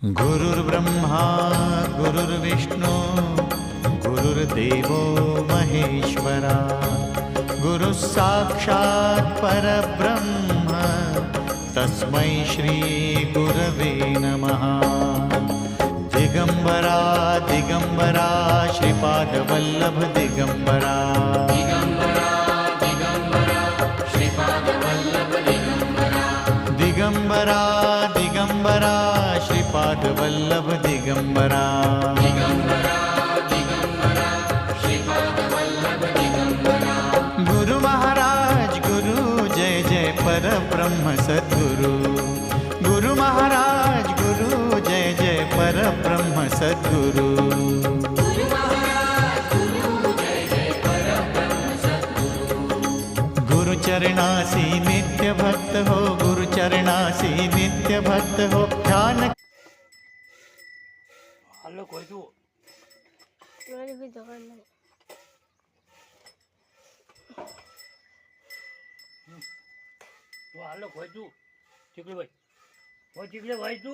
गुरुर्ब्रह्मा गुरुर्विष्णु गुरुर्देवो महेश्वरा गुरुः साक्षात् परब्रह्म तस्मै श्री गुरवे नमः। दिगंबरा दिगंबरा श्रीपादवल्लभ दिगंबरा दिगंबरा दिगंबरा श्रीपादवल्लभ दिगंबरा गुरु महाराज गुरु जय जय परब्रह्म सद्गुरु गुरु महाराज गुरु जय जय परब्रह्म सद्गुरु गुरु चरणासी नित्य भक्त हो गुरु चरणासी नित्य भक्त हो ध्यान। हालो कोई तू मेरी भी दुकान नहीं। तो हालो कोई तू चिकले भाई वो चिकले भाई तू